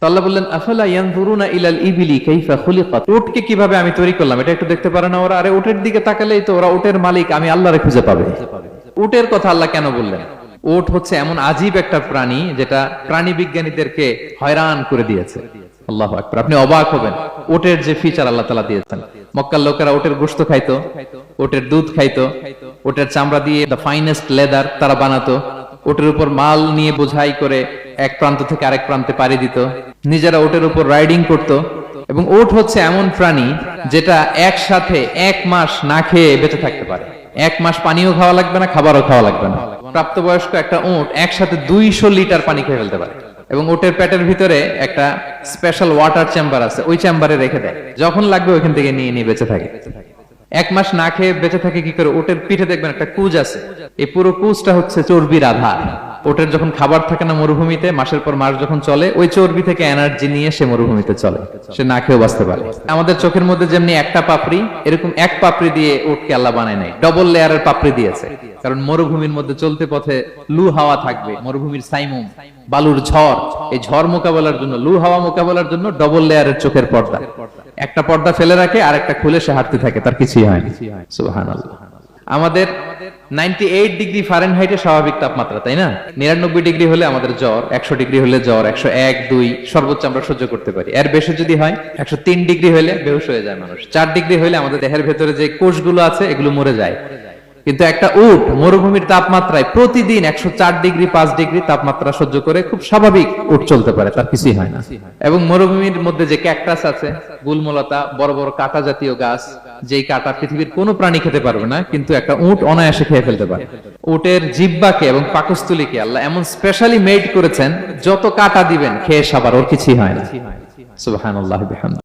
তো আল্লাহ বললেন আফালা ইয়ানজুরুনা ইলাল ইবিলি কাইফা খুলিকাত, উটকে কিভাবে আমি তৈরি করলাম এটা একটু দেখতে পারে না ওরা? আরে উটের দিকে তাকালেই তো ওরা উটের মালিক আমি আল্লাহরে খুঁজে পাবে। উটের কথা আল্লাহ কেন বললেন? উট হচ্ছে এমন আজীব একটা প্রাণী যেটা প্রাণী বিজ্ঞানীদেরকে হয়রান করে দিয়েছে। আল্লাহু আকবার, আপনি অবাক হবেন উটের যে ফিচার আল্লাহ তাআলা দিয়েছেন। মক্কার লোকেরা উটের গোশত খাইতো, উটের দুধ খাইতো, উটের চামড়া দিয়ে দ্য ফাইনেস্ট লেদার তারা বানাতো, উটের উপর মাল নিয়ে বোঝাই করে এক প্রান্ত থেকে আরেক প্রান্তে পাড়ি দিত, নিজেরা উটের উপর রাইডিং করত। এবং উট হচ্ছে এমন প্রাণী যেটা একসাথে 1 মাস না খেয়ে বেঁচে থাকতে পারে। 1 মাস পানিও খাওয়া লাগবে না, খাবারও খাওয়া লাগবে না। প্রাপ্তবয়স্ক একটা উট একসাথে 200 লিটার পানি খেয়ে ফেলতে পারে। এবং উটের পেটের ভিতরে একটা স্পেশাল ওয়াটার চেম্বার আছে, ওই চেম্বারে রেখে দেয়, যখন লাগবে ওইখান থেকে নিয়ে নিয়ে বেঁচে থাকে। 1 মাস না খেয়ে বেঁচে থাকে কি করে? উটের পিঠে দেখবেন একটা কুজ আছে, এই পুরো কুজটা হচ্ছে চর্বির আধার। উটের যখন খাবার থাকে না মরুভূমিতে, মাসের পর মাস যখন চলে, ওই চর্বি থেকে এনার্জি নিয়ে সে মরুভূমিতে চলে, সে না খেয়েও বাঁচতে পারে। আমাদের চোখের মধ্যে যেমনি একটা পাপড়ি, এরকম এক পাপড়ি দিয়ে উটকে আল্লাহ বানায় নাই, ডবল লেয়ারের পাপড়ি দিয়েছে। কারণ মরুভূমির মধ্যে চলতে পথে লু হাওয়া থাকবে, মরুভূমির সাইমুম, বালুর ঝড়, এই ঝড় মোকাবেলার জন্য, লু হাওয়া মোকাবেলার জন্য ডবল লেয়ারের চোখের পর্দা। একটা পর্দা ফেলে রাখে আর একটা খুলে সে হাঁটতে থাকে, তার কিছুই হয় না। সুবহানাল্লাহ। আমাদের 98 ডিগ্রি ফারেনহাইটে স্বাভাবিক তাপমাত্রা, তাই না? 99 ডিগ্রি হলে আমাদের জ্বর, 100 ডিগ্রি হলে জ্বর, 101, 2 সর্বোচ্চ আমরা সহ্য করতে পারি। এর বেশি যদি হয়, 103 ডিগ্রি হলে বেহুশ হয়ে যায় মানুষ। 4 ডিগ্রি হলে আমাদের দেহের ভেতরে যে কোষগুলো আছে এগুলো মরে যায়। কিন্তু একটা উট মরুভূমির তাপমাত্রায় প্রতিদিন 104 ডিগ্রি 5 ডিগ্রি তাপমাত্রা সহ্য করে খুব স্বাভাবিক উট চলতে পারে, তার কিছুই হয় না। এবং মরুভূমির মধ্যে যে ক্যাকটাস আছে, গুলমলতা, বড় বড় কাঁটা জাতীয় গাছ, যেই কাঁটা পৃথিবীর কোনো প্রাণী খেতে পারবে না, কিন্তু একটা উট অনায়াসে খেয়ে ফেলতে পারে। উটের জিহ্বাকে এবং পাকস্থলীকে আল্লাহ এমন স্পেশালি মেড করেছেন, যত কাঁটা দিবেন খেয়ে সাবার, ওর কিছুই হয় না। সুবহানাল্লাহ বিহামদিহি।